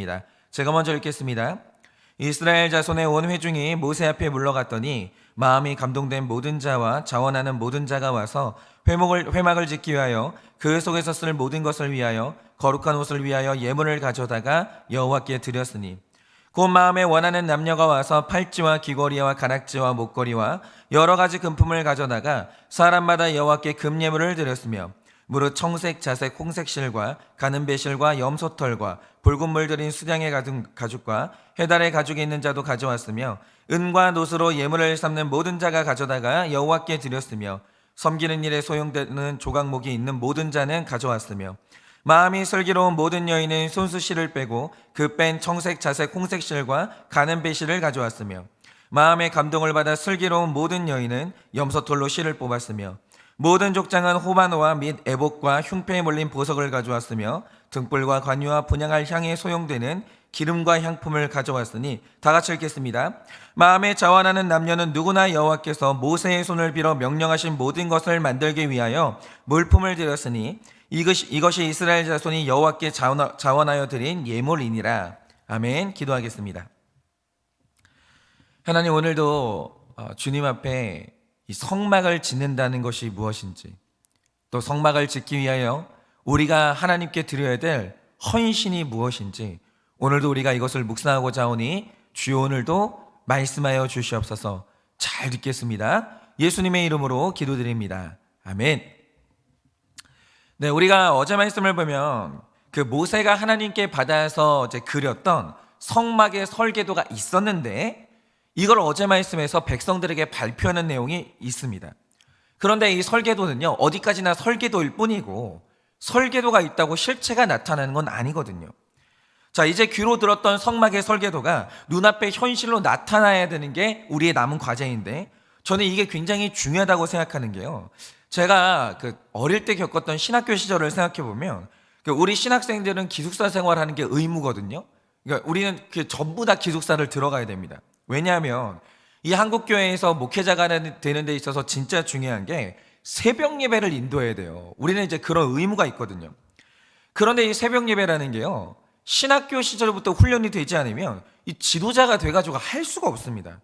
하겠습니다. 제가 먼저 읽겠습니다. 이스라엘 자손의 온 회중이 모세 앞에 물러갔더니 마음이 감동된 모든 자와 자원하는 모든 자가 와서 회막을 짓기 위하여 그 속에서 쓸 모든 것을 위하여 거룩한 옷을 위하여 예물을 가져다가 여호와께 드렸으니 곧 마음에 원하는 남녀가 와서 팔찌와 귀걸이와 가락지와 목걸이와 여러 가지 금품을 가져다가 사람마다 여호와께 금예물을 드렸으며 무릇 청색, 자색, 홍색 실과 가는 배실과 염소털과 붉은 물 들인 수량의 가죽과 해달의 가죽이 있는 자도 가져왔으며 은과 노스로 예물을 삼는 모든 자가 가져다가 여호와께 드렸으며 섬기는 일에 소용되는 조각목이 있는 모든 자는 가져왔으며 마음이 슬기로운 모든 여인은 손수실을 빼고 그 뺀 청색, 자색, 홍색 실과 가는 배실을 가져왔으며 마음의 감동을 받아 슬기로운 모든 여인은 염소털로 실을 뽑았으며 모든 족장은 호마노와 및 애복과 흉패에 몰린 보석을 가져왔으며 등불과 관유와 분향할 향에 소용되는 기름과 향품을 가져왔으니 다 같이 읽겠습니다. 마음에 자원하는 남녀는 누구나 여호와께서 모세의 손을 빌어 명령하신 모든 것을 만들기 위하여 물품을 드렸으니 이것이 이스라엘 자손이 여호와께 자원하여 드린 예물이니라. 아멘. 기도하겠습니다. 하나님, 오늘도 주님 앞에 이 성막을 짓는다는 것이 무엇인지, 또 성막을 짓기 위하여 우리가 하나님께 드려야 될 헌신이 무엇인지 오늘도 우리가 이것을 묵상하고자 하오니 주여 오늘도 말씀하여 주시옵소서. 잘 듣겠습니다. 예수님의 이름으로 기도드립니다. 아멘. 네, 우리가 어제 말씀을 보면 그 모세가 하나님께 받아서 이제 그렸던 성막의 설계도가 있었는데 이걸 어제 말씀에서 백성들에게 발표하는 내용이 있습니다. 그런데 이 설계도는요, 어디까지나 설계도일 뿐이고 설계도가 있다고 실체가 나타나는 건 아니거든요. 자, 이제 귀로 들었던 성막의 설계도가 눈앞에 현실로 나타나야 되는 게 우리의 남은 과제인데 저는 이게 굉장히 중요하다고 생각하는 게요, 제가 어릴 때 겪었던 신학교 시절을 생각해 보면 우리 신학생들은 기숙사 생활하는 게 의무거든요. 그러니까 우리는 전부 다 기숙사를 들어가야 됩니다. 왜냐하면 이 한국교회에서 목회자가 되는 데 있어서 진짜 중요한 게 새벽 예배를 인도해야 돼요. 우리는 이제 그런 의무가 있거든요. 그런데 이 새벽 예배라는 게요, 신학교 시절부터 훈련이 되지 않으면 이 지도자가 돼가지고 할 수가 없습니다.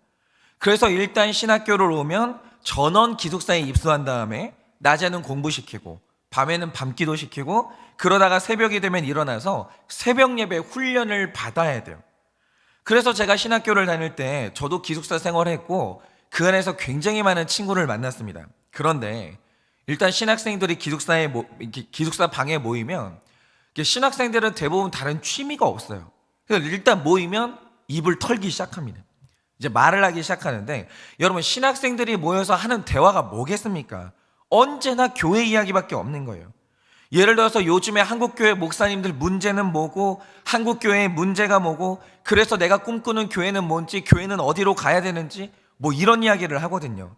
그래서 일단 신학교를 오면 전원 기숙사에 입소한 다음에 낮에는 공부시키고 밤에는 밤기도 시키고 그러다가 새벽이 되면 일어나서 새벽 예배 훈련을 받아야 돼요. 그래서 제가 신학교를 다닐 때 저도 기숙사 생활을 했고 그 안에서 굉장히 많은 친구를 만났습니다. 그런데 일단 신학생들이 기숙사 방에 모이면 신학생들은 대부분 다른 취미가 없어요. 그래서 일단 모이면 입을 털기 시작합니다. 이제 말을 하기 시작하는데 여러분, 신학생들이 모여서 하는 대화가 뭐겠습니까? 언제나 교회 이야기밖에 없는 거예요. 예를 들어서 요즘에 한국교회 목사님들 문제는 뭐고 한국교회의 문제가 뭐고 그래서 내가 꿈꾸는 교회는 뭔지 교회는 어디로 가야 되는지 뭐 이런 이야기를 하거든요.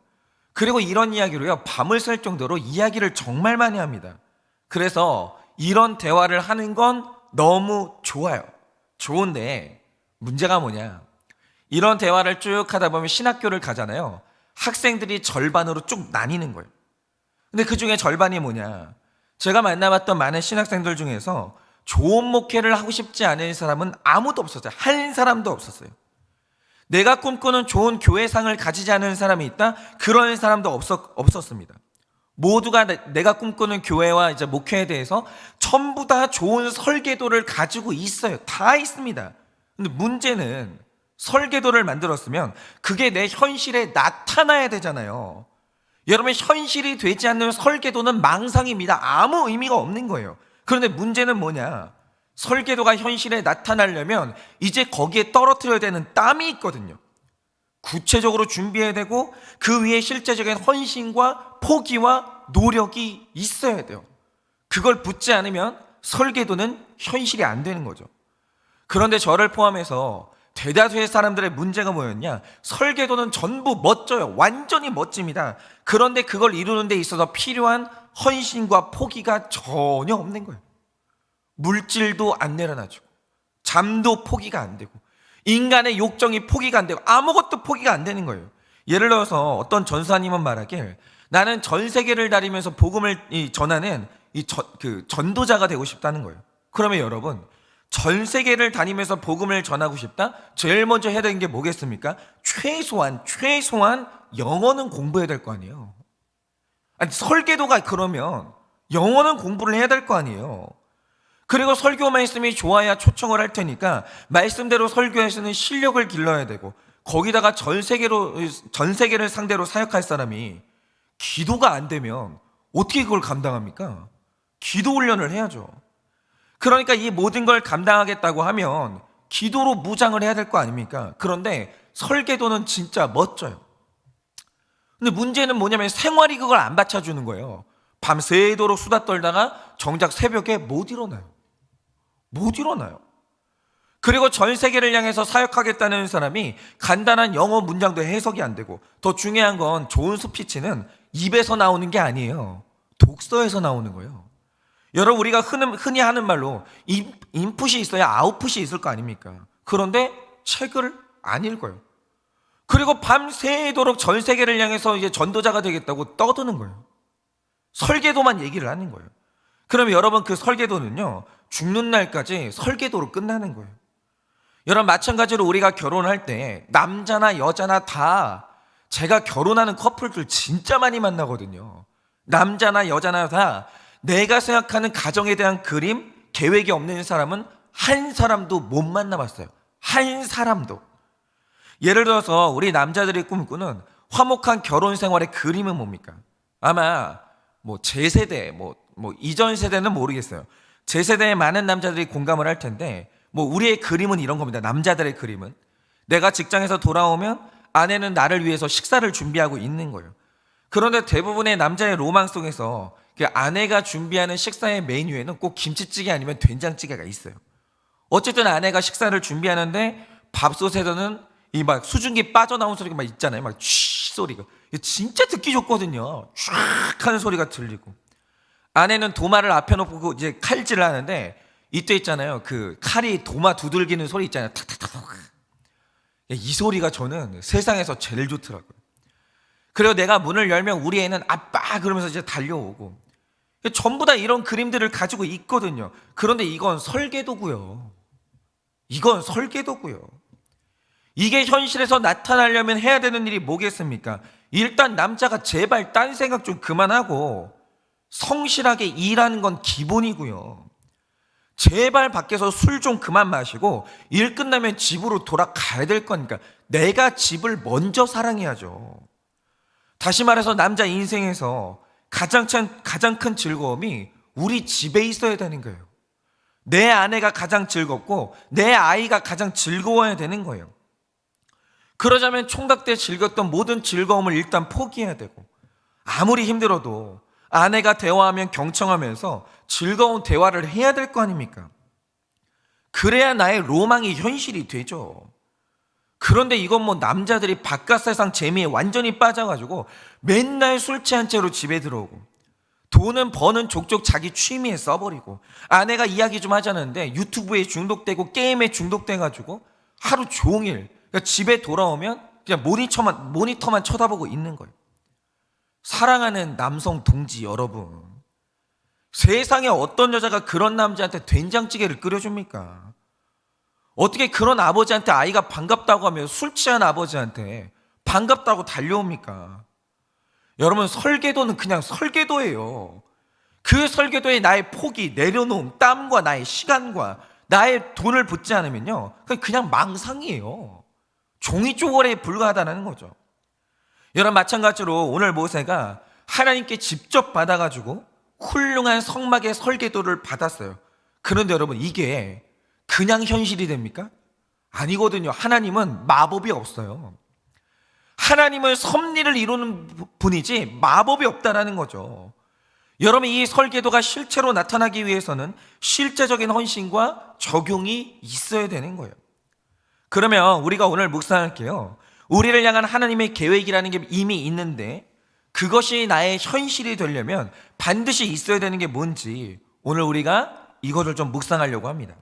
그리고 이런 이야기로요, 밤을 샐 정도로 이야기를 정말 많이 합니다. 그래서 이런 대화를 하는 건 너무 좋아요. 좋은데 문제가 뭐냐, 이런 대화를 쭉 하다 보면 신학교를 가잖아요. 학생들이 절반으로 쭉 나뉘는 거예요. 근데 그 중에 절반이 뭐냐, 제가 만나봤던 많은 신학생들 중에서 좋은 목회를 하고 싶지 않은 사람은 아무도 없었어요. 한 사람도 없었어요. 내가 꿈꾸는 좋은 교회상을 가지지 않은 사람이 있다? 그런 사람도 없었습니다. 모두가 내가 꿈꾸는 교회와 이제 목회에 대해서 전부 다 좋은 설계도를 가지고 있어요. 다 있습니다. 근데 문제는 설계도를 만들었으면 그게 내 현실에 나타나야 되잖아요. 여러분, 현실이 되지 않는 설계도는 망상입니다. 아무 의미가 없는 거예요. 그런데 문제는 뭐냐, 설계도가 현실에 나타나려면 이제 거기에 떨어뜨려야 되는 땀이 있거든요. 구체적으로 준비해야 되고 그 위에 실제적인 헌신과 포기와 노력이 있어야 돼요. 그걸 붙지 않으면 설계도는 현실이 안 되는 거죠. 그런데 저를 포함해서 대다수의 사람들의 문제가 뭐였냐, 설계도는 전부 멋져요. 완전히 멋집니다. 그런데 그걸 이루는 데 있어서 필요한 헌신과 포기가 전혀 없는 거예요. 물질도 안 내려놔주고 잠도 포기가 안 되고 인간의 욕정이 포기가 안 되고 아무것도 포기가 안 되는 거예요. 예를 들어서 어떤 전사님은 말하길, 나는 전 세계를 다니면서 복음을 전하는 전도자가 되고 싶다는 거예요. 그러면 여러분, 전 세계를 다니면서 복음을 전하고 싶다? 제일 먼저 해야 되는 게 뭐겠습니까? 최소한 영어는 공부해야 될 거 아니에요. 아니, 설계도가 그러면 영어는 공부를 해야 될 거 아니에요. 그리고 설교 말씀이 좋아야 초청을 할 테니까 말씀대로 설교에서는 실력을 길러야 되고, 거기다가 전 세계를 상대로 사역할 사람이 기도가 안 되면 어떻게 그걸 감당합니까? 기도 훈련을 해야죠. 그러니까 이 모든 걸 감당하겠다고 하면 기도로 무장을 해야 될 거 아닙니까? 그런데 설계도는 진짜 멋져요. 근데 문제는 뭐냐면 생활이 그걸 안 받쳐주는 거예요. 밤새도록 수다 떨다가 정작 새벽에 못 일어나요. 그리고 전 세계를 향해서 사역하겠다는 사람이 간단한 영어 문장도 해석이 안 되고, 더 중요한 건 좋은 스피치는 입에서 나오는 게 아니에요. 독서에서 나오는 거예요. 여러분, 우리가 흔히 하는 말로 인풋이 있어야 아웃풋이 있을 거 아닙니까? 그런데 책을 안 읽어요. 그리고 밤새도록 전 세계를 향해서 이제 전도자가 되겠다고 떠드는 거예요. 설계도만 얘기를 하는 거예요. 그러면 여러분, 그 설계도는요, 죽는 날까지 설계도로 끝나는 거예요. 여러분, 마찬가지로 우리가 결혼할 때 남자나 여자나 다, 제가 결혼하는 커플들 진짜 많이 만나거든요. 남자나 여자나 다 내가 생각하는 가정에 대한 그림, 계획이 없는 사람은 한 사람도 못 만나봤어요. 한 사람도. 예를 들어서 우리 남자들이 꿈꾸는 화목한 결혼 생활의 그림은 뭡니까? 아마 제 세대, 이전 세대는 모르겠어요. 제 세대의 많은 남자들이 공감을 할 텐데, 우리의 그림은 이런 겁니다. 남자들의 그림은, 내가 직장에서 돌아오면 아내는 나를 위해서 식사를 준비하고 있는 거예요. 그런데 대부분의 남자의 로망 속에서 그 아내가 준비하는 식사의 메뉴에는 꼭 김치찌개 아니면 된장찌개가 있어요. 어쨌든 아내가 식사를 준비하는데 밥솥에서는 이 막 수증기 빠져나온 소리가 막 있잖아요. 막 쥐 소리가 진짜 듣기 좋거든요. 쫙 하는 소리가 들리고, 아내는 도마를 앞에 놓고 이제 칼질을 하는데, 이때 있잖아요, 그 칼이 도마 두들기는 소리 있잖아요. 탁탁탁탁. 이 소리가 저는 세상에서 제일 좋더라고요. 그리고 내가 문을 열면 우리 애는 아빠 그러면서 이제 달려오고, 전부 다 이런 그림들을 가지고 있거든요. 그런데 이건 설계도고요. 이게 현실에서 나타나려면 해야 되는 일이 뭐겠습니까? 일단 남자가 제발 딴 생각 좀 그만하고 성실하게 일하는 건 기본이고요. 제발 밖에서 술 좀 그만 마시고 일 끝나면 집으로 돌아가야 될 거니까 내가 집을 먼저 사랑해야죠. 다시 말해서 남자 인생에서 가장 큰 즐거움이 우리 집에 있어야 되는 거예요. 내 아내가 가장 즐겁고 내 아이가 가장 즐거워야 되는 거예요. 그러자면 총각 때 즐겼던 모든 즐거움을 일단 포기해야 되고, 아무리 힘들어도 아내가 대화하면 경청하면서 즐거운 대화를 해야 될 거 아닙니까? 그래야 나의 로망이 현실이 되죠. 그런데 이건 남자들이 바깥 세상 재미에 완전히 빠져가지고 맨날 술 취한 채로 집에 들어오고, 돈은 버는 족족 자기 취미에 써버리고, 아내가 이야기 좀 하자는데 유튜브에 중독되고 게임에 중독돼가지고 하루 종일, 그러니까 집에 돌아오면 그냥 모니터만 쳐다보고 있는 거예요. 사랑하는 남성 동지 여러분, 세상에 어떤 여자가 그런 남자한테 된장찌개를 끓여줍니까? 어떻게 그런 아버지한테 아이가 반갑다고 하면 술 취한 아버지한테 반갑다고 달려옵니까? 여러분, 설계도는 그냥 설계도예요. 그 설계도에 나의 포기, 내려놓음, 땀과 나의 시간과 나의 돈을 붓지 않으면요, 그냥 망상이에요. 종이 쪼거리에 불과하다는 거죠. 여러분, 마찬가지로 오늘 모세가 하나님께 직접 받아가지고 훌륭한 성막의 설계도를 받았어요. 그런데 여러분, 이게 그냥 현실이 됩니까? 아니거든요. 하나님은 마법이 없어요. 하나님은 섭리를 이루는 분이지 마법이 없다라는 거죠. 여러분, 이 설계도가 실체로 나타나기 위해서는 실제적인 헌신과 적용이 있어야 되는 거예요. 그러면 우리가 오늘 묵상할게요. 우리를 향한 하나님의 계획이라는 게 이미 있는데 그것이 나의 현실이 되려면 반드시 있어야 되는 게 뭔지 오늘 우리가 이것을 좀 묵상하려고 합니다.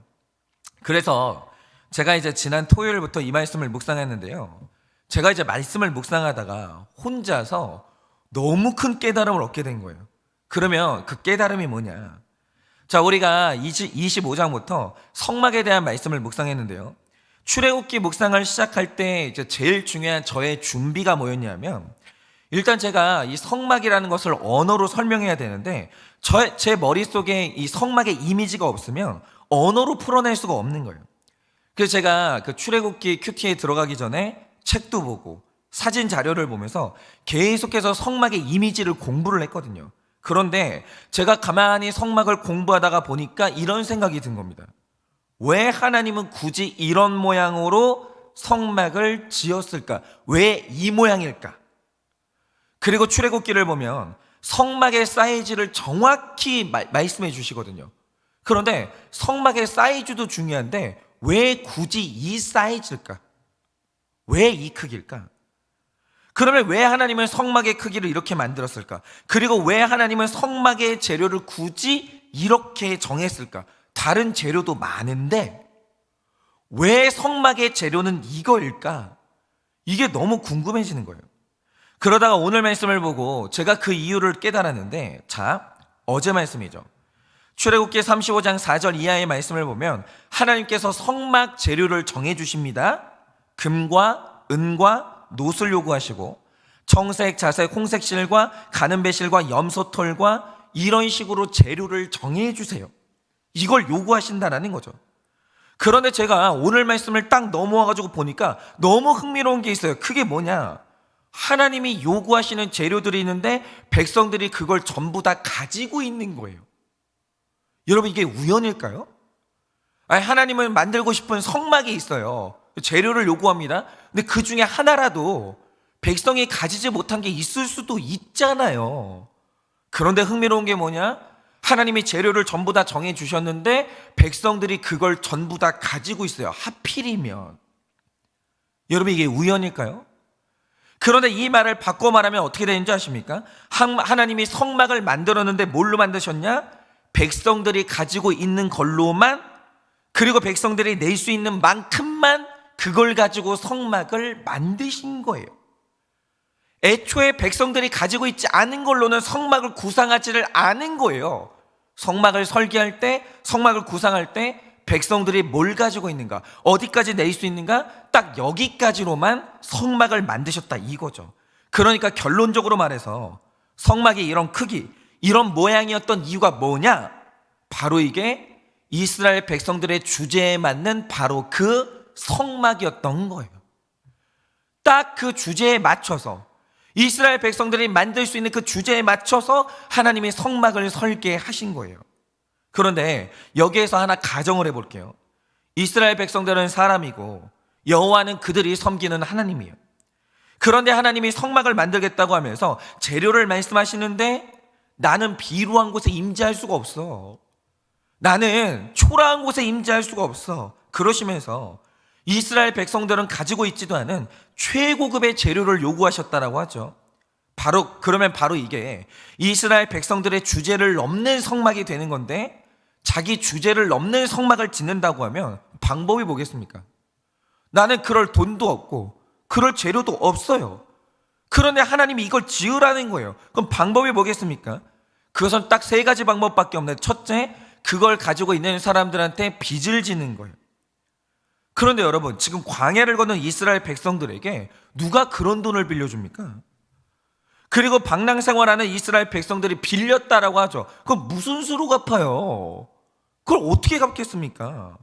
그래서 제가 이제 지난 토요일부터 이 말씀을 묵상했는데요, 제가 이제 말씀을 묵상하다가 혼자서 너무 큰 깨달음을 얻게 된 거예요. 그러면 그 깨달음이 뭐냐? 자, 우리가 25장부터 성막에 대한 말씀을 묵상했는데요. 출애굽기 묵상을 시작할 때 이제 제일 중요한 저의 준비가 뭐였냐면, 일단 제가 이 성막이라는 것을 언어로 설명해야 되는데 제 머릿속에 이 성막의 이미지가 없으면 언어로 풀어낼 수가 없는 거예요. 그래서 제가 그 출애굽기 큐티에 들어가기 전에 책도 보고 사진 자료를 보면서 계속해서 성막의 이미지를 공부를 했거든요. 그런데 제가 가만히 성막을 공부하다가 보니까 이런 생각이 든 겁니다. 왜 하나님은 굳이 이런 모양으로 성막을 지었을까? 왜 이 모양일까? 그리고 출애굽기를 보면 성막의 사이즈를 정확히 말씀해 주시거든요. 그런데 성막의 사이즈도 중요한데 왜 굳이 이 사이즈일까? 왜 이 크기일까? 그러면 왜 하나님은 성막의 크기를 이렇게 만들었을까? 그리고 왜 하나님은 성막의 재료를 굳이 이렇게 정했을까? 다른 재료도 많은데 왜 성막의 재료는 이거일까? 이게 너무 궁금해지는 거예요. 그러다가 오늘 말씀을 보고 제가 그 이유를 깨달았는데, 자, 어제 말씀이죠. 출애굽기 35장 4절 이하의 말씀을 보면 하나님께서 성막 재료를 정해 주십니다. 금과 은과 놋을 요구하시고 청색, 자색, 홍색 실과 가는 배실과 염소털과 이런 식으로 재료를 정해 주세요. 이걸 요구하신다라는 거죠. 그런데 제가 오늘 말씀을 딱 넘어와가지고 보니까 너무 흥미로운 게 있어요. 그게 뭐냐? 하나님이 요구하시는 재료들이 있는데 백성들이 그걸 전부 다 가지고 있는 거예요. 여러분, 이게 우연일까요? 아니, 하나님은 만들고 싶은 성막이 있어요. 재료를 요구합니다. 근데 그 중에 하나라도 백성이 가지지 못한 게 있을 수도 있잖아요. 그런데 흥미로운 게 뭐냐? 하나님이 재료를 전부 다 정해 주셨는데 백성들이 그걸 전부 다 가지고 있어요. 하필이면. 여러분, 이게 우연일까요? 그런데 이 말을 바꿔 말하면 어떻게 되는지 아십니까? 하나님이 성막을 만들었는데 뭘로 만드셨냐? 백성들이 가지고 있는 걸로만, 그리고 백성들이 낼 수 있는 만큼만 그걸 가지고 성막을 만드신 거예요. 애초에 백성들이 가지고 있지 않은 걸로는 성막을 구상하지를 않은 거예요. 성막을 설계할 때, 성막을 구상할 때 백성들이 뭘 가지고 있는가, 어디까지 낼 수 있는가, 딱 여기까지로만 성막을 만드셨다 이거죠. 그러니까 결론적으로 말해서 성막이 이런 크기, 이런 모양이었던 이유가 뭐냐? 바로 이게 이스라엘 백성들의 주제에 맞는 바로 그 성막이었던 거예요. 딱 그 주제에 맞춰서, 이스라엘 백성들이 만들 수 있는 그 주제에 맞춰서 하나님이 성막을 설계하신 거예요. 그런데 여기에서 하나 가정을 해볼게요. 이스라엘 백성들은 사람이고 여호와는 그들이 섬기는 하나님이에요. 그런데 하나님이 성막을 만들겠다고 하면서 재료를 말씀하시는데 나는 비루한 곳에 임재할 수가 없어. 나는 초라한 곳에 임재할 수가 없어. 그러시면서 이스라엘 백성들은 가지고 있지도 않은 최고급의 재료를 요구하셨다라고 하죠. 그러면 바로 이게 이스라엘 백성들의 주제를 넘는 성막이 되는 건데, 자기 주제를 넘는 성막을 짓는다고 하면 방법이 뭐겠습니까? 나는 그럴 돈도 없고 그럴 재료도 없어요. 그런데 하나님이 이걸 지으라는 거예요. 그럼 방법이 뭐겠습니까? 그것은 딱 세 가지 방법밖에 없는데, 첫째, 그걸 가지고 있는 사람들한테 빚을 지는 거예요. 그런데 여러분, 지금 광야를 걷는 이스라엘 백성들에게 누가 그런 돈을 빌려줍니까? 그리고 방랑 생활하는 이스라엘 백성들이 빌렸다라고 하죠. 그럼 무슨 수로 갚아요? 그걸 어떻게 갚겠습니까?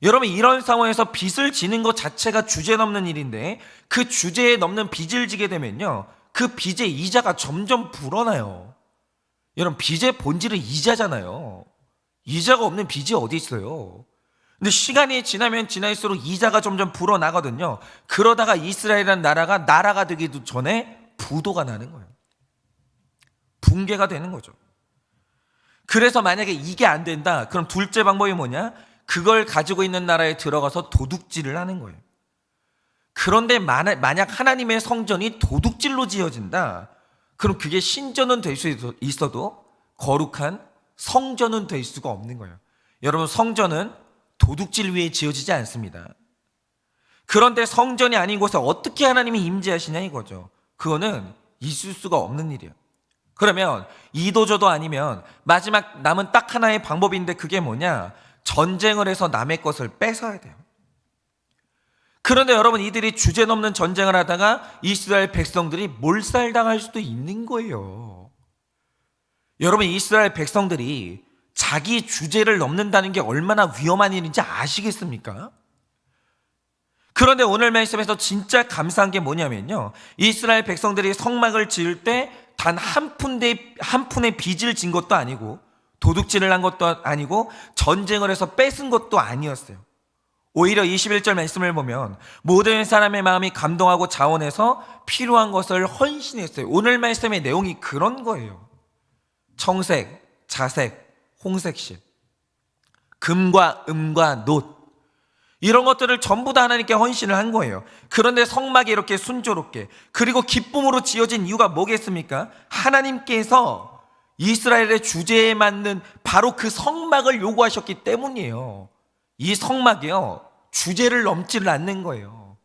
여러분, 이런 상황에서 빚을 지는 것 자체가 주제 넘는 일인데, 그 주제에 넘는 빚을 지게 되면요, 그 빚의 이자가 점점 불어나요. 여러분, 빚의 본질은 이자잖아요. 이자가 없는 빚이 어디 있어요? 근데 시간이 지나면 지날수록 이자가 점점 불어나거든요. 그러다가 이스라엘이라는 나라가 되기도 전에 부도가 나는 거예요. 붕괴가 되는 거죠. 그래서 만약에 이게 안 된다, 그럼 둘째 방법이 뭐냐? 그걸 가지고 있는 나라에 들어가서 도둑질을 하는 거예요. 그런데 만약 하나님의 성전이 도둑질로 지어진다, 그럼 그게 신전은 될 수 있어도 거룩한 성전은 될 수가 없는 거예요. 여러분, 성전은 도둑질 위에 지어지지 않습니다. 그런데 성전이 아닌 곳에 어떻게 하나님이 임재하시냐 이거죠. 그거는 있을 수가 없는 일이에요. 그러면 이도저도 아니면 마지막 남은 딱 하나의 방법인데 그게 뭐냐? 전쟁을 해서 남의 것을 뺏어야 돼요. 그런데 여러분, 이들이 주제넘는 전쟁을 하다가 이스라엘 백성들이 몰살당할 수도 있는 거예요. 여러분, 이스라엘 백성들이 자기 주제를 넘는다는 게 얼마나 위험한 일인지 아시겠습니까? 그런데 오늘 말씀에서 진짜 감사한 게 뭐냐면요, 이스라엘 백성들이 성막을 지을 때 단 한 푼의 빚을 진 것도 아니고 도둑질을 한 것도 아니고 전쟁을 해서 뺏은 것도 아니었어요. 오히려 21절 말씀을 보면 모든 사람의 마음이 감동하고 자원해서 필요한 것을 헌신했어요. 오늘 말씀의 내용이 그런 거예요. 청색, 자색, 홍색실, 금과 은과 놋, 이런 것들을 전부 다 하나님께 헌신을 한 거예요. 그런데 성막이 이렇게 순조롭게 그리고 기쁨으로 지어진 이유가 뭐겠습니까? 하나님께서 이스라엘의 주제에 맞는 바로 그 성막을 요구하셨기 때문이에요. 이 성막이요, 주제를 넘지를 않는 거예요.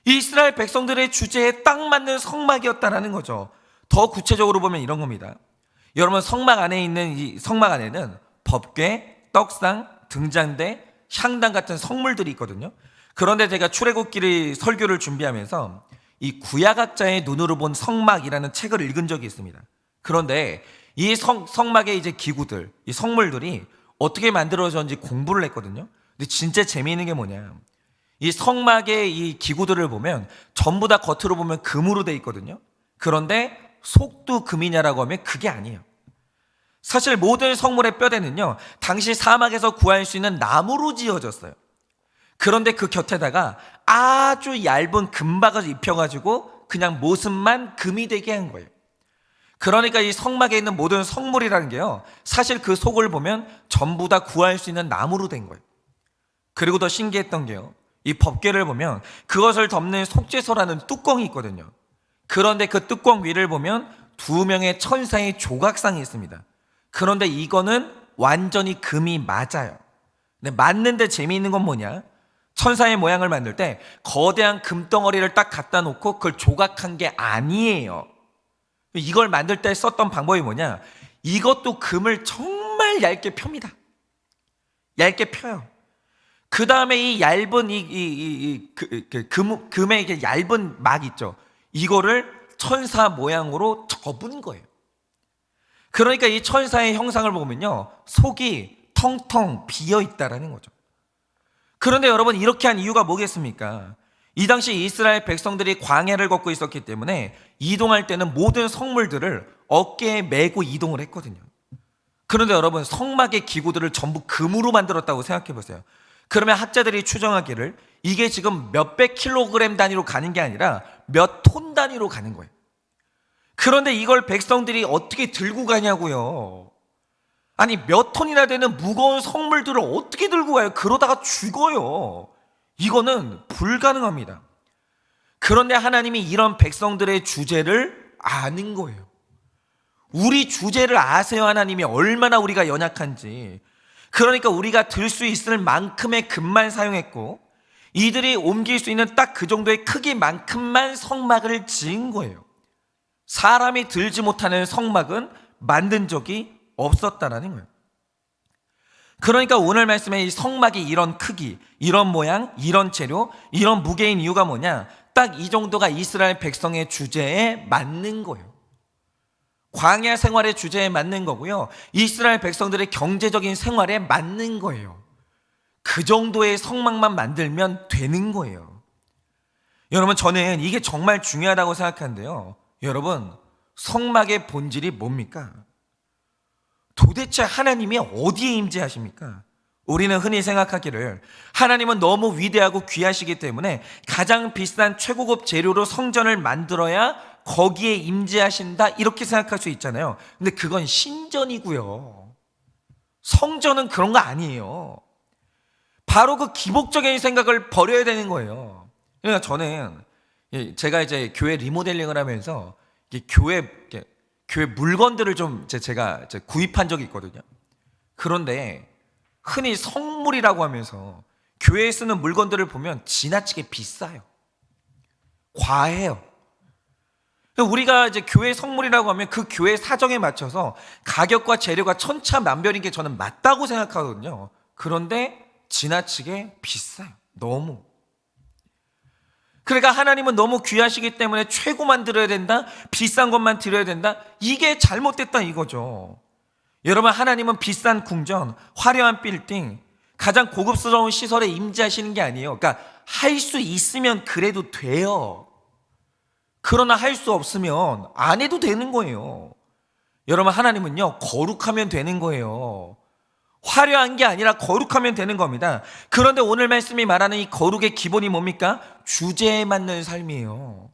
이스라엘 백성들의 주제에 딱 맞는 성막이었다라는 거죠. 더 구체적으로 보면 이런 겁니다. 여러분, 성막 안에 있는 이 성막 안에는 법궤, 떡상, 등잔대, 향단 같은 성물들이 있거든요. 그런데 제가 출애굽기를 설교를 준비하면서 이 구약학자의 눈으로 본 성막이라는 책을 읽은 적이 있습니다. 그런데 이 성막의 이제 기구들, 이 성물들이 어떻게 만들어졌는지 공부를 했거든요. 근데 진짜 재미있는 게 뭐냐, 이 성막의 이 기구들을 보면 전부 다 겉으로 보면 금으로 돼 있거든요. 그런데 속도 금이냐라고 하면 그게 아니에요. 사실 모든 성물의 뼈대는요, 당시 사막에서 구할 수 있는 나무로 지어졌어요. 그런데 그 곁에다가 아주 얇은 금박을 입혀가지고 그냥 모습만 금이 되게 한 거예요. 그러니까 이 성막에 있는 모든 성물이라는 게요, 사실 그 속을 보면 전부 다 구할 수 있는 나무로 된 거예요. 그리고 더 신기했던 게요, 이 법궤를 보면 그것을 덮는 속죄소라는 뚜껑이 있거든요. 그런데 그 뚜껑 위를 보면 2명의 천사의 조각상이 있습니다. 그런데 이거는 완전히 금이 맞아요. 근데 맞는데 재미있는 건 뭐냐, 천사의 모양을 만들 때 거대한 금덩어리를 딱 갖다 놓고 그걸 조각한 게 아니에요. 이걸 만들 때 썼던 방법이 뭐냐, 이것도 금을 정말 얇게 펴니다. 얇게 펴요. 그 다음에 이 얇은 금의 이게 얇은 막 있죠, 이거를 천사 모양으로 접은 거예요. 그러니까 이 천사의 형상을 보면요, 속이 텅텅 비어 있다라는 거죠. 그런데 여러분, 이렇게 한 이유가 뭐겠습니까? 이 당시 이스라엘 백성들이 광야를 걷고 있었기 때문에 이동할 때는 모든 성물들을 어깨에 메고 이동을 했거든요. 그런데 여러분, 성막의 기구들을 전부 금으로 만들었다고 생각해 보세요. 그러면 학자들이 추정하기를 이게 지금 몇백 킬로그램 단위로 가는 게 아니라 몇 톤 단위로 가는 거예요. 그런데 이걸 백성들이 어떻게 들고 가냐고요. 아니, 몇 톤이나 되는 무거운 성물들을 어떻게 들고 가요? 그러다가 죽어요. 이거는 불가능합니다. 그런데 하나님이 이런 백성들의 주제를 아는 거예요. 우리 주제를 아세요. 하나님이 얼마나 우리가 연약한지. 그러니까 우리가 들 수 있을 만큼의 금만 사용했고 이들이 옮길 수 있는 딱 그 정도의 크기만큼만 성막을 지은 거예요. 사람이 들지 못하는 성막은 만든 적이 없었다라는 거예요. 그러니까 오늘 말씀에 이 성막이 이런 크기, 이런 모양, 이런 재료, 이런 무게인 이유가 뭐냐, 딱 이 정도가 이스라엘 백성의 주제에 맞는 거예요. 광야 생활의 주제에 맞는 거고요, 이스라엘 백성들의 경제적인 생활에 맞는 거예요. 그 정도의 성막만 만들면 되는 거예요. 여러분, 저는 이게 정말 중요하다고 생각하는데요, 여러분, 성막의 본질이 뭡니까? 도대체 하나님이 어디에 임재하십니까? 우리는 흔히 생각하기를 하나님은 너무 위대하고 귀하시기 때문에 가장 비싼 최고급 재료로 성전을 만들어야 거기에 임재하신다, 이렇게 생각할 수 있잖아요. 근데 그건 신전이고요, 성전은 그런 거 아니에요. 바로 그 기복적인 생각을 버려야 되는 거예요. 그러니까 저는 제가 이제 교회 리모델링을 하면서 교회 물건들을 좀 제가 구입한 적이 있거든요. 그런데 흔히 성물이라고 하면서 교회에 쓰는 물건들을 보면 지나치게 비싸요. 과해요. 우리가 이제 교회 성물이라고 하면 그 교회 사정에 맞춰서 가격과 재료가 천차만별인 게 저는 맞다고 생각하거든요. 그런데 지나치게 비싸요. 너무. 그러니까 하나님은 너무 귀하시기 때문에 최고만 드려야 된다, 비싼 것만 드려야 된다, 이게 잘못됐다 이거죠. 여러분, 하나님은 비싼 궁전, 화려한 빌딩, 가장 고급스러운 시설에 임재하시는 게 아니에요. 그러니까 할 수 있으면 그래도 돼요. 그러나 할 수 없으면 안 해도 되는 거예요. 여러분, 하나님은요, 거룩하면 되는 거예요. 화려한 게 아니라 거룩하면 되는 겁니다. 그런데 오늘 말씀이 말하는 이 거룩의 기본이 뭡니까? 주제에 맞는 삶이에요.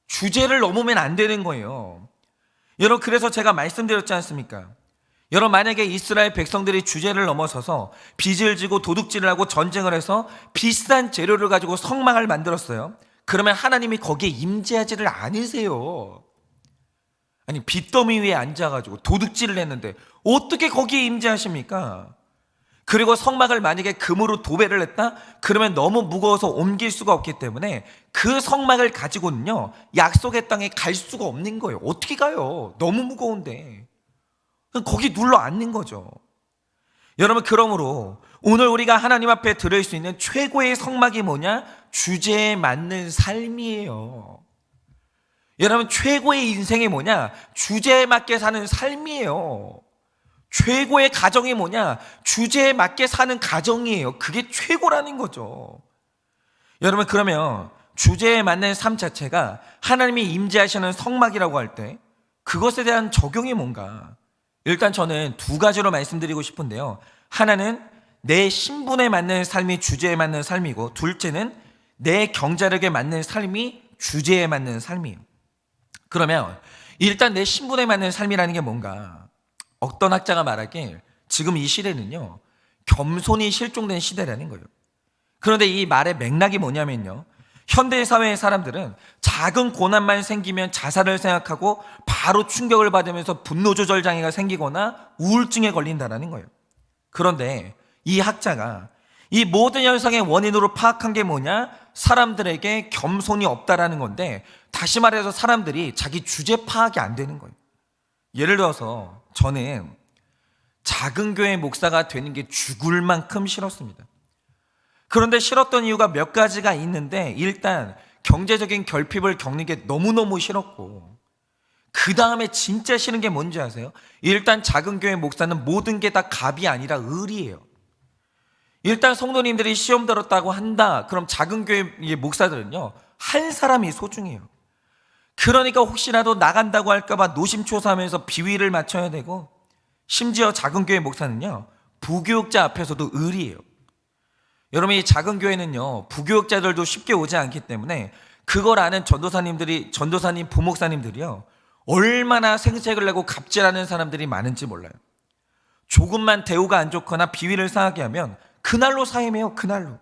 주제를 넘으면 안 되는 거예요. 여러분, 그래서 제가 말씀드렸지 않습니까? 여러분, 만약에 이스라엘 백성들이 주제를 넘어서서 빚을 지고 도둑질을 하고 전쟁을 해서 비싼 재료를 가지고 성막을 만들었어요. 그러면 하나님이 거기에 임재하지를 않으세요. 아니, 빚더미 위에 앉아가지고 도둑질을 했는데 어떻게 거기에 임재하십니까? 그리고 성막을 만약에 금으로 도배를 했다? 그러면 너무 무거워서 옮길 수가 없기 때문에 그 성막을 가지고는요, 약속의 땅에 갈 수가 없는 거예요. 어떻게 가요? 너무 무거운데. 거기 눌러 앉는 거죠. 여러분, 그러므로 오늘 우리가 하나님 앞에 들을 수 있는 최고의 성막이 뭐냐? 주제에 맞는 삶이에요. 여러분, 최고의 인생이 뭐냐? 주제에 맞게 사는 삶이에요. 최고의 가정이 뭐냐? 주제에 맞게 사는 가정이에요. 그게 최고라는 거죠. 여러분, 그러면 주제에 맞는 삶 자체가 하나님이 임재하시는 성막이라고 할 때 그것에 대한 적용이 뭔가? 일단 저는 두 가지로 말씀드리고 싶은데요. 하나는 내 신분에 맞는 삶이 주제에 맞는 삶이고, 둘째는 내 경제력에 맞는 삶이 주제에 맞는 삶이에요. 그러면 일단 내 신분에 맞는 삶이라는 게 뭔가? 어떤 학자가 말하길 지금 이 시대는요, 겸손이 실종된 시대라는 거예요. 그런데 이 말의 맥락이 뭐냐면요, 현대사회의 사람들은 작은 고난만 생기면 자살을 생각하고 바로 충격을 받으면서 분노조절 장애가 생기거나 우울증에 걸린다는 거예요. 그런데 이 학자가 이 모든 현상의 원인으로 파악한 게 뭐냐? 사람들에게 겸손이 없다라는 건데, 다시 말해서 사람들이 자기 주제 파악이 안 되는 거예요. 예를 들어서 저는 작은 교회 목사가 되는 게 죽을 만큼 싫었습니다. 그런데 싫었던 이유가 몇 가지가 있는데, 일단 경제적인 결핍을 겪는 게 너무너무 싫었고, 그 다음에 진짜 싫은 게 뭔지 아세요? 일단 작은 교회 목사는 모든 게 다 갑이 아니라 을이에요. 일단 성도님들이 시험 들었다고 한다, 그럼 작은 교회 목사들은요, 한 사람이 소중해요. 그러니까 혹시라도 나간다고 할까봐 노심초사하면서 비위를 맞춰야 되고, 심지어 작은 교회 목사는요, 부교육자 앞에서도 을이에요. 여러분, 이 작은 교회는요, 부교육자들도 쉽게 오지 않기 때문에 그걸 아는 전도사님, 부목사님들이요, 얼마나 생색을 내고 갑질하는 사람들이 많은지 몰라요. 조금만 대우가 안 좋거나 비위를 상하게 하면 그날로 사임해요. 그날로.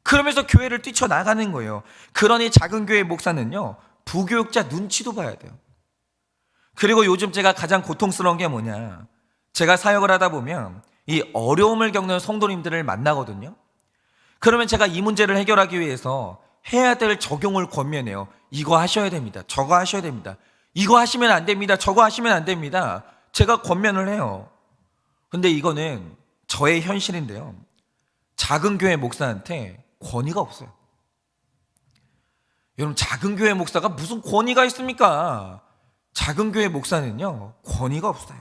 그러면서 교회를 뛰쳐나가는 거예요. 그러니 작은 교회 목사는요, 부교육자 눈치도 봐야 돼요. 그리고 요즘 제가 가장 고통스러운 게 뭐냐, 제가 사역을 하다 보면 이 어려움을 겪는 성도님들을 만나거든요. 그러면 제가 이 문제를 해결하기 위해서 해야 될 적용을 권면해요. 이거 하셔야 됩니다. 저거 하셔야 됩니다. 이거 하시면 안 됩니다. 저거 하시면 안 됩니다. 제가 권면을 해요. 근데 이거는 저의 현실인데요, 작은 교회 목사한테 권위가 없어요. 여러분, 작은 교회 목사가 무슨 권위가 있습니까? 작은 교회 목사는요, 권위가 없어요.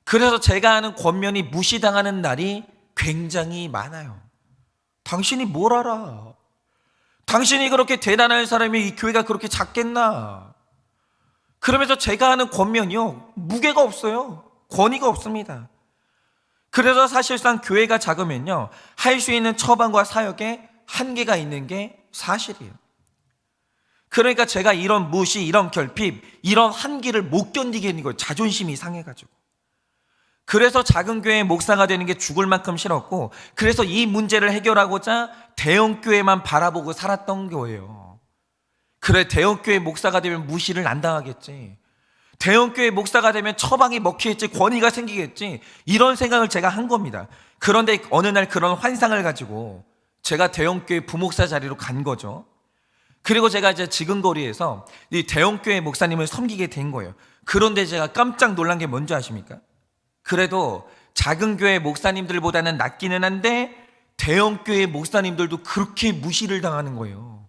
그래서 제가 하는 권면이 무시당하는 날이 굉장히 많아요. 당신이 뭘 알아? 당신이 그렇게 대단한 사람이 이 교회가 그렇게 작겠나? 그러면서 제가 하는 권면이요, 무게가 없어요. 권위가 없습니다. 그래서 사실상 교회가 작으면요, 할 수 있는 처방과 사역에 한계가 있는 게 사실이에요. 그러니까 제가 이런 무시, 이런 결핍, 이런 한계를 못 견디겠는 거예요. 자존심이 상해가지고. 그래서 작은 교회의 목사가 되는 게 죽을 만큼 싫었고, 그래서 이 문제를 해결하고자 대형교회만 바라보고 살았던 거예요. 그래, 대형교회 목사가 되면 무시를 안 당하겠지, 대형교회 목사가 되면 처방이 먹히겠지, 권위가 생기겠지, 이런 생각을 제가 한 겁니다. 그런데 어느 날 그런 환상을 가지고 제가 대형교회 부목사 자리로 간 거죠. 그리고 제가 이제 지근거리에서 이 대형교회 목사님을 섬기게 된 거예요. 그런데 제가 깜짝 놀란 게 뭔지 아십니까? 그래도 작은 교회 목사님들보다는 낫기는 한데 대형교회 목사님들도 그렇게 무시를 당하는 거예요.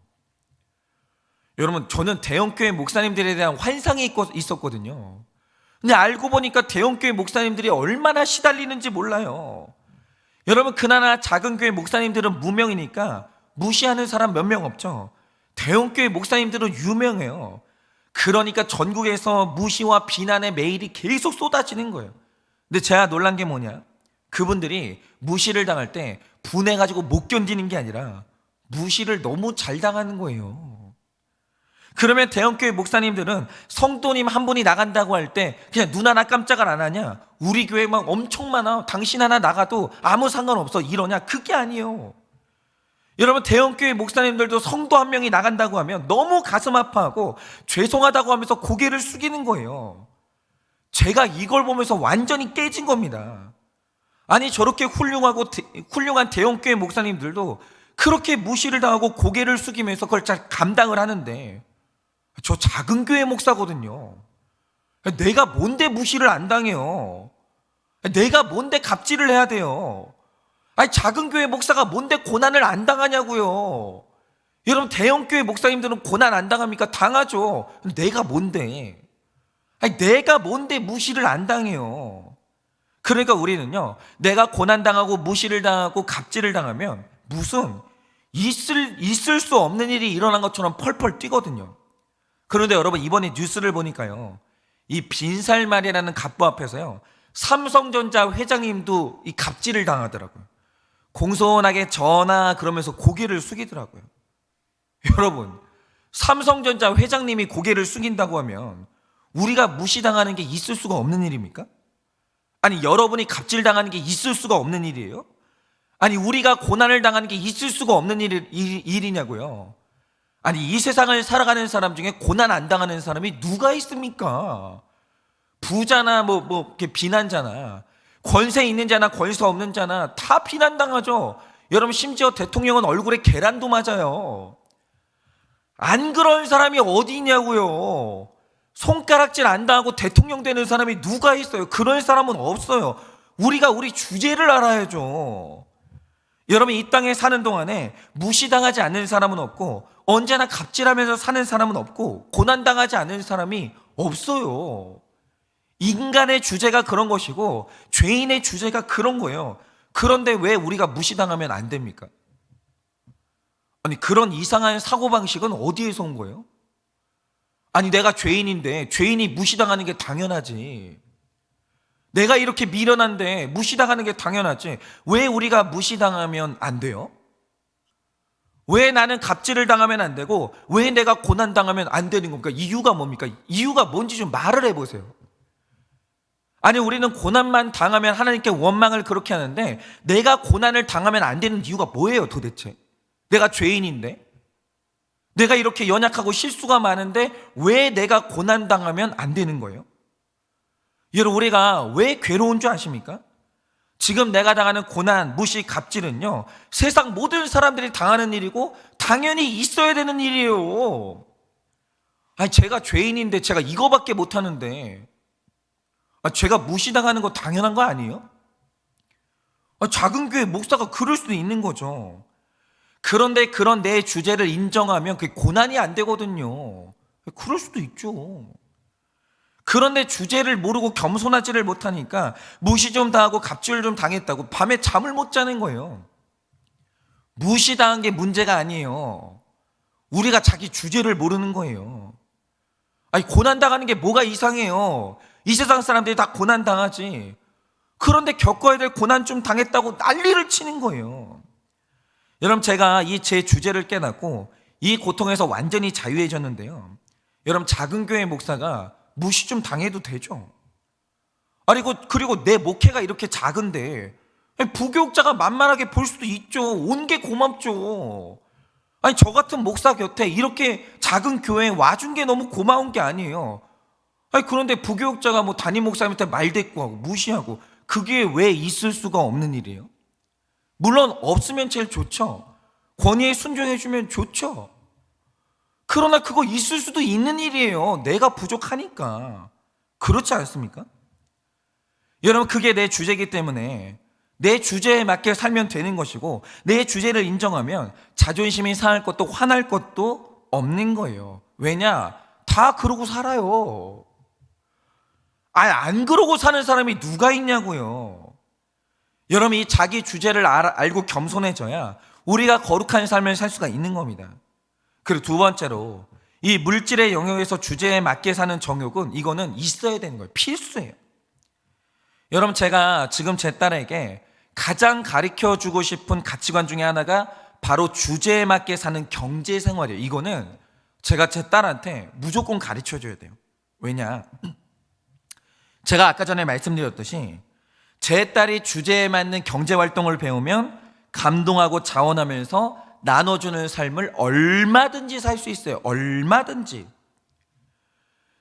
여러분, 저는 대형교회 목사님들에 대한 환상이 있었거든요. 근데 알고 보니까 대형교회 목사님들이 얼마나 시달리는지 몰라요. 여러분, 그나마 작은 교회 목사님들은 무명이니까 무시하는 사람 몇 명 없죠. 대형교회 목사님들은 유명해요. 그러니까 전국에서 무시와 비난의 메일이 계속 쏟아지는 거예요. 근데 제가 놀란 게 뭐냐, 그분들이 무시를 당할 때 분해가지고 못 견디는 게 아니라 무시를 너무 잘 당하는 거예요. 그러면 대형교회 목사님들은 성도님 한 분이 나간다고 할 때 그냥 눈 하나 깜짝을 안 하냐, 우리 교회 막 엄청 많아, 당신 하나 나가도 아무 상관없어, 이러냐? 그게 아니에요. 여러분, 대형교회 목사님들도 성도 한 명이 나간다고 하면 너무 가슴 아파하고 죄송하다고 하면서 고개를 숙이는 거예요. 제가 이걸 보면서 완전히 깨진 겁니다. 아니, 저렇게 훌륭한 대형교회 목사님들도 그렇게 무시를 당하고 고개를 숙이면서 그걸 잘 감당을 하는데, 저 작은 교회 목사거든요. 내가 뭔데 무시를 안 당해요? 내가 뭔데 갑질을 해야 돼요? 아니, 작은 교회 목사가 뭔데 고난을 안 당하냐고요. 여러분, 대형교회 목사님들은 고난 안 당합니까? 당하죠. 내가 뭔데? 아니, 내가 뭔데 무시를 안 당해요? 그러니까 우리는요, 내가 고난당하고 무시를 당하고 갑질을 당하면 무슨 있을 수 없는 일이 일어난 것처럼 펄펄 뛰거든요. 그런데 여러분, 이번에 뉴스를 보니까요, 이 빈살말이라는 갑부 앞에서요, 삼성전자 회장님도 이 갑질을 당하더라고요. 공손하게 전하 그러면서 고개를 숙이더라고요. 여러분, 삼성전자 회장님이 고개를 숙인다고 하면 우리가 무시당하는 게 있을 수가 없는 일입니까? 아니, 여러분이 갑질당하는 게 있을 수가 없는 일이에요? 아니, 우리가 고난을 당하는 게 있을 수가 없는 일이냐고요. 아니, 이 세상을 살아가는 사람 중에 고난 안 당하는 사람이 누가 있습니까? 부자나 이렇게 비난자나, 권세 있는 자나 권세 없는 자나 다 비난당하죠. 여러분, 심지어 대통령은 얼굴에 계란도 맞아요. 안 그런 사람이 어디 있냐고요. 손가락질 안 당하고 대통령 되는 사람이 누가 있어요? 그런 사람은 없어요. 우리가 우리 주제를 알아야죠. 여러분, 이 땅에 사는 동안에 무시당하지 않는 사람은 없고, 언제나 갑질하면서 사는 사람은 없고, 고난당하지 않는 사람이 없어요. 인간의 주제가 그런 것이고 죄인의 주제가 그런 거예요. 그런데 왜 우리가 무시당하면 안 됩니까? 아니, 그런 이상한 사고방식은 어디에서 온 거예요? 아니, 내가 죄인인데 죄인이 무시당하는 게 당연하지. 내가 이렇게 미련한데 무시당하는 게 당연하지. 왜 우리가 무시당하면 안 돼요? 왜 나는 갑질을 당하면 안 되고 왜 내가 고난당하면 안 되는 겁니까? 이유가 뭡니까? 이유가 뭔지 좀 말을 해보세요. 아니, 우리는 고난만 당하면 하나님께 원망을 그렇게 하는데 내가 고난을 당하면 안 되는 이유가 뭐예요 도대체? 내가 죄인인데, 내가 이렇게 연약하고 실수가 많은데 왜 내가 고난당하면 안 되는 거예요? 여러분, 우리가 왜 괴로운 줄 아십니까? 지금 내가 당하는 고난, 무시, 갑질은요, 세상 모든 사람들이 당하는 일이고 당연히 있어야 되는 일이에요. 아니, 제가 죄인인데 제가 이거밖에 못하는데 제가 무시당하는 거 당연한 거 아니에요? 작은 교회 목사가 그럴 수도 있는 거죠. 그런데 그런 내 주제를 인정하면 그게 고난이 안 되거든요. 그럴 수도 있죠. 그런데 주제를 모르고 겸손하지를 못하니까 무시 좀 당하고 갑질 좀 당했다고 밤에 잠을 못 자는 거예요. 무시당한 게 문제가 아니에요. 우리가 자기 주제를 모르는 거예요. 아니, 고난당하는 게 뭐가 이상해요? 이 세상 사람들이 다 고난당하지. 그런데 겪어야 될 고난 좀 당했다고 난리를 치는 거예요. 여러분, 제가 이 제 주제를 깨닫고 이 고통에서 완전히 자유해졌는데요, 여러분, 작은 교회 목사가 무시 좀 당해도 되죠. 아니, 그리고 내 목회가 이렇게 작은데 부교육자가 만만하게 볼 수도 있죠. 온 게 고맙죠. 아니, 저 같은 목사 곁에 이렇게 작은 교회에 와준 게 너무 고마운 게 아니에요. 아니, 그런데 부교육자가 담임 목사님한테 말대꾸하고 무시하고, 그게 왜 있을 수가 없는 일이에요? 물론 없으면 제일 좋죠. 권위에 순종해주면 좋죠. 그러나 그거 있을 수도 있는 일이에요. 내가 부족하니까. 그렇지 않습니까? 여러분, 그게 내 주제이기 때문에 내 주제에 맞게 살면 되는 것이고, 내 주제를 인정하면 자존심이 상할 것도 화날 것도 없는 거예요. 왜냐? 다 그러고 살아요. 안 그러고 사는 사람이 누가 있냐고요. 여러분, 이 자기 주제를 알고 겸손해져야 우리가 거룩한 삶을 살 수가 있는 겁니다. 그리고 두 번째로, 이 물질의 영역에서 주제에 맞게 사는 정욕은 이거는 있어야 되는 거예요. 필수예요. 여러분, 제가 지금 제 딸에게 가장 가르쳐 주고 싶은 가치관 중에 하나가 바로 주제에 맞게 사는 경제 생활이에요. 이거는 제가 제 딸한테 무조건 가르쳐 줘야 돼요. 왜냐? 제가 아까 전에 말씀드렸듯이 제 딸이 주제에 맞는 경제 활동을 배우면 감동하고 자원하면서 나눠주는 삶을 얼마든지 살 수 있어요. 얼마든지.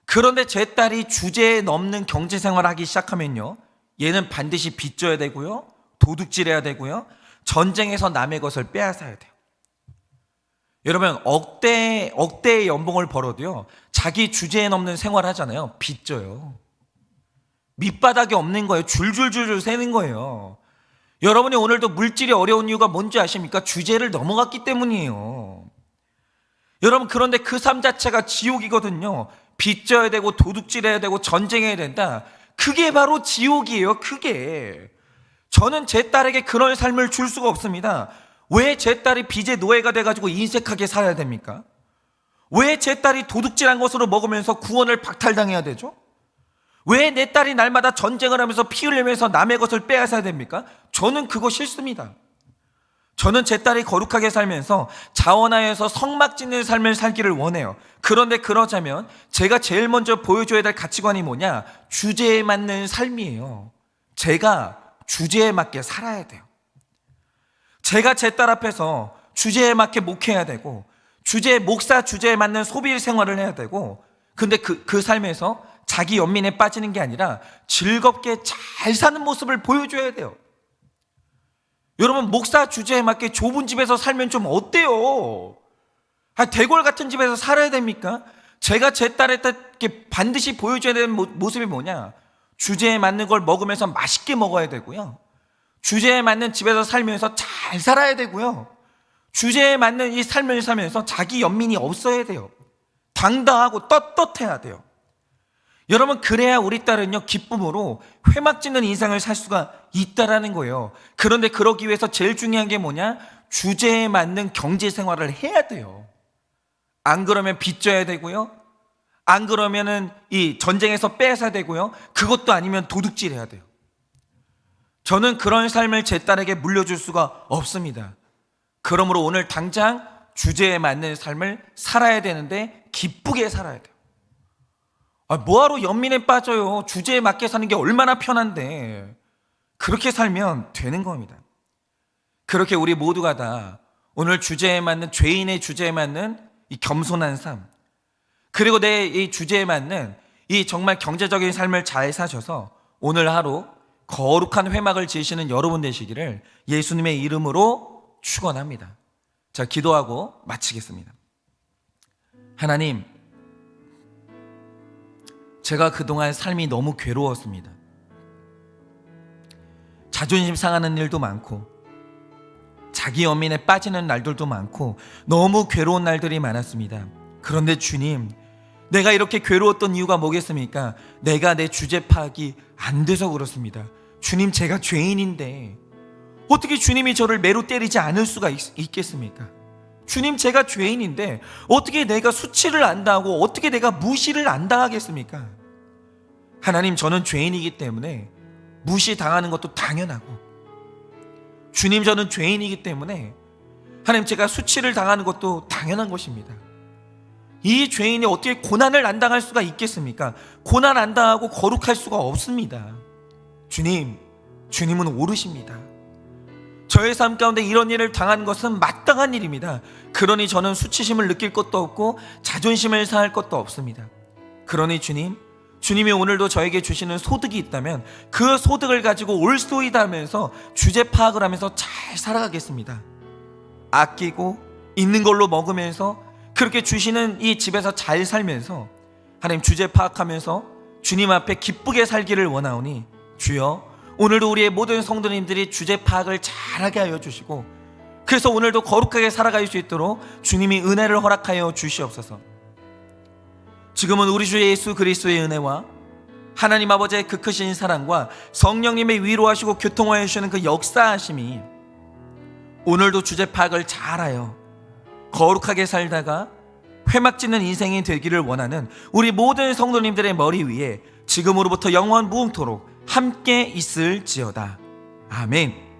그런데 제 딸이 주제에 넘는 경제 생활을 하기 시작하면요, 얘는 반드시 빚져야 되고요, 도둑질해야 되고요, 전쟁에서 남의 것을 빼앗아야 돼요. 여러분, 억대의 연봉을 벌어도요, 자기 주제에 넘는 생활 하잖아요. 빚져요. 밑바닥이 없는 거예요. 줄줄줄줄 새는 거예요. 여러분이 오늘도 물질이 어려운 이유가 뭔지 아십니까? 주제를 넘어갔기 때문이에요. 여러분, 그런데 그 삶 자체가 지옥이거든요. 빚져야 되고 도둑질해야 되고 전쟁해야 된다. 그게 바로 지옥이에요. 그게. 저는 제 딸에게 그런 삶을 줄 수가 없습니다. 왜 제 딸이 빚의 노예가 돼가지고 인색하게 살아야 됩니까? 왜 제 딸이 도둑질한 것으로 먹으면서 구원을 박탈당해야 되죠? 왜 내 딸이 날마다 전쟁을 하면서 피 흘리면서 남의 것을 빼앗아야 됩니까? 저는 그거 싫습니다. 저는 제 딸이 거룩하게 살면서 자원하여서 성막 짓는 삶을 살기를 원해요. 그런데 그러자면 제가 제일 먼저 보여줘야 될 가치관이 뭐냐? 주제에 맞는 삶이에요. 제가 주제에 맞게 살아야 돼요. 제가 제 딸 앞에서 주제에 맞게 목회해야 되고, 목사 주제에 맞는 소비 생활을 해야 되고, 근데 그 삶에서 자기 연민에 빠지는 게 아니라 즐겁게 잘 사는 모습을 보여줘야 돼요. 여러분, 목사 주제에 맞게 좁은 집에서 살면 좀 어때요? 대궐 같은 집에서 살아야 됩니까? 제가 제 딸에게 반드시 보여줘야 되는 모습이 뭐냐? 주제에 맞는 걸 먹으면서 맛있게 먹어야 되고요, 주제에 맞는 집에서 살면서 잘 살아야 되고요, 주제에 맞는 이 삶을 살면서 자기 연민이 없어야 돼요. 당당하고 떳떳해야 돼요. 여러분, 그래야 우리 딸은요, 기쁨으로 회막짓는 인생을 살 수가 있다라는 거예요. 그런데 그러기 위해서 제일 중요한 게 뭐냐? 주제에 맞는 경제 생활을 해야 돼요. 안 그러면 빚져야 되고요, 안 그러면은 이 전쟁에서 빼앗아야 되고요, 그것도 아니면 도둑질해야 돼요. 저는 그런 삶을 제 딸에게 물려줄 수가 없습니다. 그러므로 오늘 당장 주제에 맞는 삶을 살아야 되는데 기쁘게 살아야 돼요. 뭐하러 연민에 빠져요? 주제에 맞게 사는 게 얼마나 편한데. 그렇게 살면 되는 겁니다. 그렇게 우리 모두가 다 오늘 주제에 맞는, 죄인의 주제에 맞는 이 겸손한 삶, 그리고 내 이 주제에 맞는 이 정말 경제적인 삶을 잘 사셔서 오늘 하루 거룩한 회막을 지으시는 여러분 되시기를 예수님의 이름으로 축원합니다. 자, 기도하고 마치겠습니다. 하나님, 제가 그동안 삶이 너무 괴로웠습니다. 자존심 상하는 일도 많고, 자기 연민에 빠지는 날들도 많고, 너무 괴로운 날들이 많았습니다. 그런데 주님, 내가 이렇게 괴로웠던 이유가 뭐겠습니까? 내가 내 주제 파악이 안 돼서 그렇습니다. 주님, 제가 죄인인데 어떻게 주님이 저를 매로 때리지 않을 수가 있겠습니까? 주님, 제가 죄인인데 어떻게 내가 수치를 안 당하고 어떻게 내가 무시를 안 당하겠습니까? 하나님, 저는 죄인이기 때문에 무시당하는 것도 당연하고, 주님, 저는 죄인이기 때문에 하나님, 제가 수치를 당하는 것도 당연한 것입니다. 이 죄인이 어떻게 고난을 안 당할 수가 있겠습니까? 고난 안 당하고 거룩할 수가 없습니다. 주님, 주님은 오르십니다. 저의 삶 가운데 이런 일을 당한 것은 마땅한 일입니다. 그러니 저는 수치심을 느낄 것도 없고 자존심을 상할 것도 없습니다. 그러니 주님, 주님이 오늘도 저에게 주시는 소득이 있다면 그 소득을 가지고 올소이다 하면서 주제 파악을 하면서 잘 살아가겠습니다. 아끼고 있는 걸로 먹으면서 그렇게 주시는 이 집에서 잘 살면서 하나님 주제 파악하면서 주님 앞에 기쁘게 살기를 원하오니 주여 오늘도 우리의 모든 성도님들이 주제 파악을 잘하게 하여 주시고 그래서 오늘도 거룩하게 살아갈 수 있도록 주님이 은혜를 허락하여 주시옵소서. 지금은 우리 주 예수 그리스도의 은혜와 하나님 아버지의 그 크신 사랑과 성령님의 위로하시고 교통하여 주시는 그 역사하심이 오늘도 주제 파악을 잘하여 거룩하게 살다가 회막짓는 인생이 되기를 원하는 우리 모든 성도님들의 머리 위에 지금으로부터 영원 무궁토록 함께 있을지어다. 아멘.